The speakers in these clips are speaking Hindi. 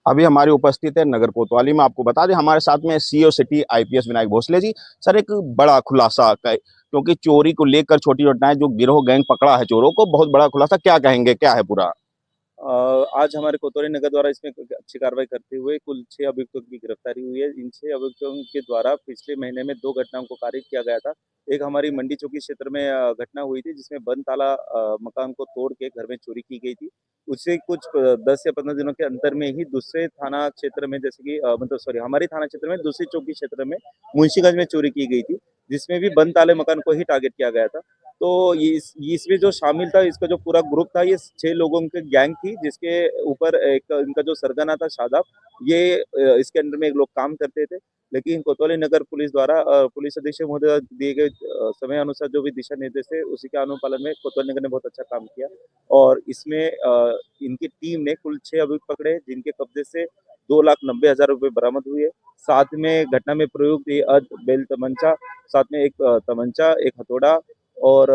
अभी हमारी उपस्थित है नगर कोतवाली में। आपको बता दें हमारे साथ में CEO city IPS Vinayak Bhosale ji. Sir, एक बड़ा खुलासा क्योंकि चोरी को लेकर छोटी घटनाएं जो गिरोह गैंग पकड़ा है चोरों को, बहुत बड़ा खुलासा, क्या कहेंगे, क्या है पूरा? आज हमारे कोतवाली नगर द्वारा इसमें अच्छी कार्रवाई करते हुए कुल 6 अभियुक्तों की गिरफ्तारी हुई है। इन 6 अभियुक्तों के द्वारा पिछले महीने में 2 घटनाओं को कारित किया गया था। एक हमारी मंडी चौकी क्षेत्र में घटना हुई थी जिसमें बंद ताला मकान को तोड़ के घर में चोरी की गई थी। उससे कुछ 10 या 15 दिनों के अंतर में ही दूसरे थाना क्षेत्र में जैसे कि मतलब सॉरी हमारी थाना क्षेत्र में दूसरी चौकी क्षेत्र में मुंशीगंज में चोरी की गई थी, जिसमें भी बंद ताले मकान को ही टारगेट किया गया था। तो इसमें जो शामिल था, इसका जो पूरा ग्रुप था, ये 6 लोगों की गैंग थी, जिसके ऊपर एक इनका जो सरगना था शादाब, ये इसके अंडर में एक लोग काम करते थे। लेकिन कोतवाली नगर पुलिस द्वारा पुलिस अधीक्षक महोदय दिए गए समय अनुसार जो भी दिशा निर्देश थे, उसी के अनुपालन में कोतवाली नगर ने बहुत अच्छा काम किया। और इसमें इनकी टीम ने कुल 6 अभियुक्त पकड़े, जिनके कब्जे से 2,90,000 रुपए बरामद हुए। साथ में घटना में प्रयुक्त ये बेल तमंचा, साथ में एक तमंचा, एक हथौड़ा और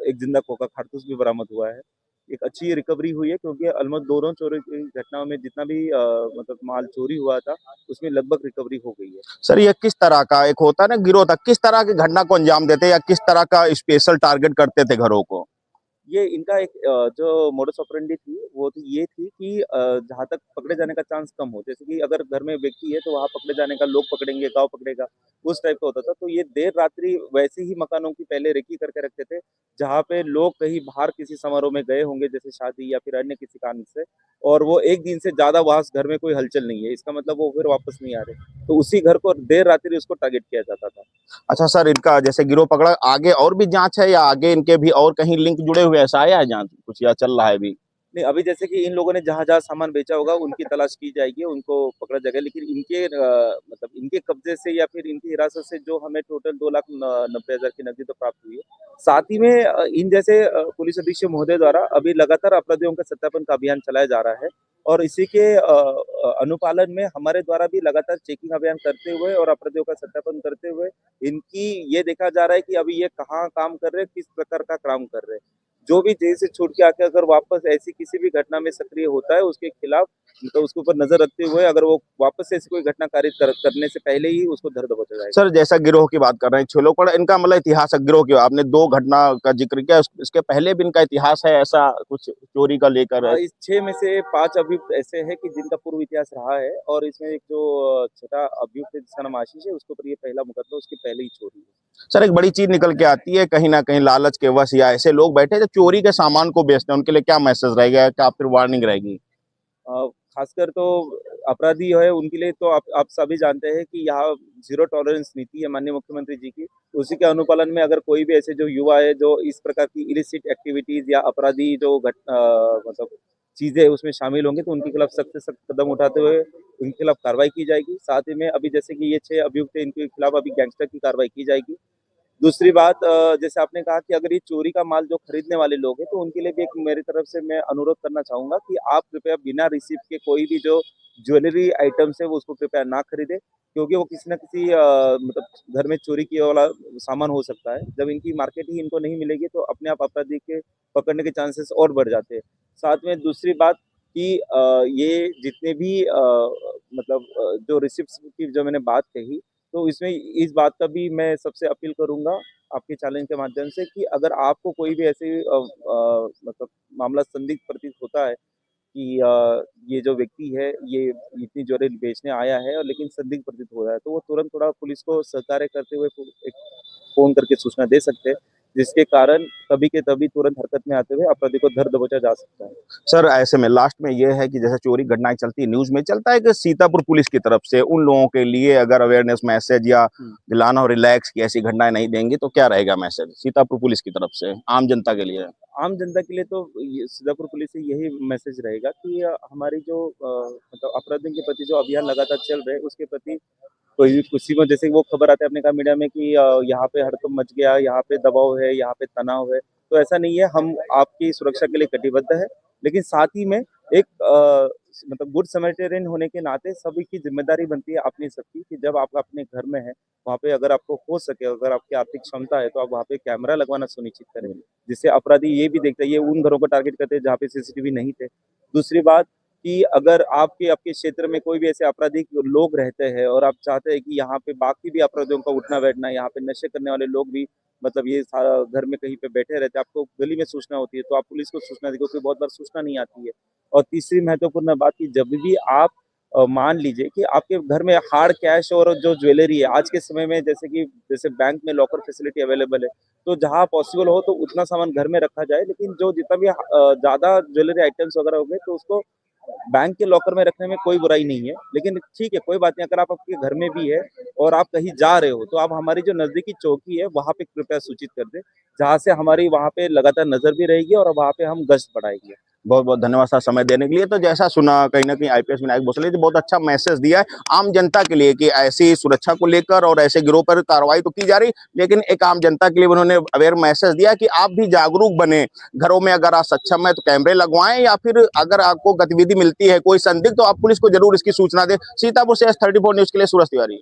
एक जिंदा खोखा कारतूस भी बरामद हुआ है। एक अच्छी रिकवरी हुई है क्योंकि ऑलमोस्ट दोनों चोरी की घटनाओं में जितना भी मतलब माल चोरी हुआ था, उसमें लगभग रिकवरी हो गई है। सर, ये किस तरह का एक होता है ना गिरोह था, किस तरह की घटना को अंजाम देते या किस तरह का स्पेशल टारगेट करते थे घरों को? ये इनका एक जो मोडस ऑपरेंडी थी, वो तो ये थी कि जहाँ तक पकड़े जाने का चांस कम हो, जैसे कि अगर घर में व्यक्ति है, तो वहाँ पकड़े जाने का, लोग पकड़ेंगे, गाँव पकड़ेगा, उस टाइप का होता था। तो ये देर रात्रि वैसे ही मकानों की पहले रेकी करके रखते थे, जहाँ पे लोग कहीं बाहर किसी समारोह में गए होंगे, जैसे शादी या फिर अन्य किसी कारण से, और वो 1 दिन से ज़्यादा वहाँ घर में कोई हलचल नहीं है, इसका मतलब वो फिर वापस नहीं आ रहे। तो उसी घर को देर रात्रि उसको टारगेट किया जाता था। अच्छा सर, इनका जैसे गिरोह पकड़ा, आगे और भी जांच है या आगे इनके भी और कहीं लिंक जुड़े हुए, ऐसा आया है जांच कुछ या चल रहा है अभी? नहीं, अभी जैसे कि इन लोगों ने जहाँ-जहाँ सामान बेचा होगा, उनकी तलाश की जाएगी, उनको पकड़ा जाएगा। लेकिन इनके मतलब इनके कब्ज़े से या फिर इनकी हिरासत से जो हमें टोटल 2,90,000 की नकदी तो प्राप्त हुई है। साथ ही में इन जैसे पुलिस अधीक्षक महोदय द्वारा अभी लगातार अपराधियों का सत्यापन का अभियान चलाया जा रहा है, और इसी के अनुपालन में हमारे द्वारा भी लगातार चेकिंग अभियान करते हुए और अपराधियों का सत्यापन करते हुए इनकी ये देखा जा रहा है कि अभी ये कहाँ काम कर रहे हैं, किस प्रकार का काम कर रहे हैं। जो भी जेल से छूट के आके अगर वापस ऐसी किसी भी घटना में सक्रिय होता है, उसके खिलाफ मतलब उसके ऊपर नजर रखते हुए अगर वो वापस से ऐसी कोई घटना कारित करने से पहले ही उसको धर दबोचा जाएगा। सर, जैसा गिरोह की बात कर रहे हैं, 6 लोग पड़ा, इनका मतलब इतिहास है गिरोह की, आपने 2 घटना का जिक्र किया, इसके पहले भी इनका इतिहास है ऐसा कुछ चोरी का लेकर? इस 6 में से 5 अभियुक्त ऐसे हैं कि जिनका पूर्व इतिहास रहा है, और इसमें एक जो छठा अभियुक्त है जिसका नाम आशीष है, उसके ऊपर ये पहला मुकदमा, उसकी पहले ही चोरी है। सर, एक बड़ी चीज निकल के आती है, कहीं ना कहीं लालच के वश या ऐसे लोग बैठे जो चोरी के सामान को बेचते हैं, उनके लिए क्या मैसेज रहेगा, क्या फिर वार्निंग रहेगी? खासकर तो अपराधी है उनके लिए तो आप सभी जानते हैं कि यहाँ जीरो टॉलरेंस नीति है माननीय मुख्यमंत्री जी की। उसी के अनुपालन में अगर कोई भी ऐसे जो युवा है जो इस प्रकार की इलिसिट एक्टिविटीज या अपराधी जो मतलब चीजें उसमें शामिल होंगे, तो उनके खिलाफ सख्त से सख्त कदम उठाते हुए उनके खिलाफ कार्रवाई की जाएगी। साथ ही में अभी जैसे कि ये 6 अभियुक्त है, इनके खिलाफ अभी गैंगस्टर की कार्रवाई की जाएगी। दूसरी बात, जैसे आपने कहा कि अगर ये चोरी का माल जो खरीदने वाले लोग हैं, तो उनके लिए भी एक मेरी तरफ से मैं अनुरोध करना चाहूँगा कि आप कृपया बिना रिसीप्ट के कोई भी जो ज्वेलरी आइटम्स है, वो उसको कृपया ना खरीदें, क्योंकि वो किसी न किसी मतलब घर में चोरी किया वाला सामान हो सकता है। जब इनकी मार्केट ही इनको नहीं मिलेगी, तो अपने आप अपराधी के पकड़ने के चांसेस और बढ़ जाते हैं। साथ में दूसरी बात कि ये जितने भी मतलब जो रिसिप्ट्स की जो मैंने बात कही, तो इसमें इस बात का भी मैं सबसे अपील करूँगा आपके चैनल के माध्यम से कि अगर आपको कोई भी ऐसे मतलब मामला संदिग्ध प्रतीत होता है कि ये जो व्यक्ति है ये इतनी ज्वेलरी बेचने आया है और लेकिन संदिग्ध प्रतीत हो रहा है, तो वो तुरंत थोड़ा पुलिस को सहकार्य करते हुए एक फ़ोन करके सूचना दे सकते हैं, जिसके कारण तभी के तभी तुरंत हरकत में आते हुए अपराधी को धर दबोचा जा सकता है। सर, ऐसे में लास्ट में ये है कि जैसे चोरी घटनाएं चलती है, न्यूज में चलता है कि सीतापुर पुलिस की तरफ से उन लोगों के लिए अगर अवेयरनेस मैसेज या दिलाना और रिलैक्स की ऐसी घटनाएं नहीं देंगी, तो क्या रहेगा मैसेज सीतापुर पुलिस की तरफ से आम जनता के लिए? आम जनता के लिए तो सीतापुर पुलिस से यही मैसेज रहेगा कि हमारी जो मतलब अपराधियों के प्रति जो अभियान लगातार चल रहे हैं, उसके प्रति कोई भी किसी को, जैसे वो खबर आती है आपने कहा मीडिया में कि यहाँ पे हड़कंप मच गया, यहाँ पे दबाव है, यहाँ पे तनाव है, तो ऐसा नहीं है। हम आपकी सुरक्षा के लिए कटिबद्ध है, लेकिन साथ ही में एक मतलब गुड समैरिटन होने के नाते सभी की जिम्मेदारी बनती है अपनी सबकी कि जब आप अपने घर में हैं, वहाँ पे अगर आपको हो सके, अगर आपकी आर्थिक क्षमता है, तो आप वहाँ पे कैमरा लगवाना सुनिश्चित करें, जिससे अपराधी ये भी देखते हैं, ये उन घरों को टारगेट करते हैं जहाँ पे सीसीटीवी नहीं थे। दूसरी बात कि अगर आपके आपके क्षेत्र में कोई भी ऐसे आपराधिक लोग रहते हैं और आप चाहते हैं कि यहाँ पे बाकी भी अपराधियों का उठना बैठना, यहाँ पे नशे करने वाले लोग भी मतलब ये सारा घर में कहीं पे बैठे रहते हैं, आपको गली में सूचना होती है तो आप पुलिस को सूचना दें, क्योंकि बहुत बार सूचना नहीं आती है। और तीसरी महत्वपूर्ण बात कि जब भी आप मान लीजिए कि आपके घर में हार्ड कैश और जो ज्वेलरी है आज के समय में, जैसे बैंक में लॉकर फैसिलिटी अवेलेबल है, तो जहाँ पॉसिबल हो तो उतना सामान घर में रखा जाए, लेकिन जो जितना भी ज्यादा ज्वेलरी आइटम्स वगैरह हो गए तो उसको बैंक के लॉकर में रखने में कोई बुराई नहीं है। लेकिन ठीक है, कोई बात नहीं, अगर आप आपके घर में भी है और आप कहीं जा रहे हो तो आप हमारी जो नजदीकी चौकी है वहां पे कृपया सूचित कर दें, जहां से हमारी वहां पे लगातार नजर भी रहेगी और वहां पे हम गश्त बढ़ाएंगे। बहुत बहुत धन्यवाद सर समय देने के लिए। तो जैसा सुना कहीं ना कहीं आईपीएस विनायक भोसले ने बहुत अच्छा मैसेज दिया है आम जनता के लिए कि ऐसी सुरक्षा को लेकर और ऐसे गिरोह पर कार्रवाई तो की जा रही, लेकिन एक आम जनता के लिए उन्होंने अवेयर मैसेज दिया कि आप भी जागरूक बने। घरों में अगर आप सक्षम है तो कैमरे लगवाएं, या फिर अगर आपको गतिविधि मिलती है कोई संदिग्ध तो आप पुलिस को जरूर इसकी सूचना दें। सीतापुर से S34 न्यूज के लिए सूरज तिवारी।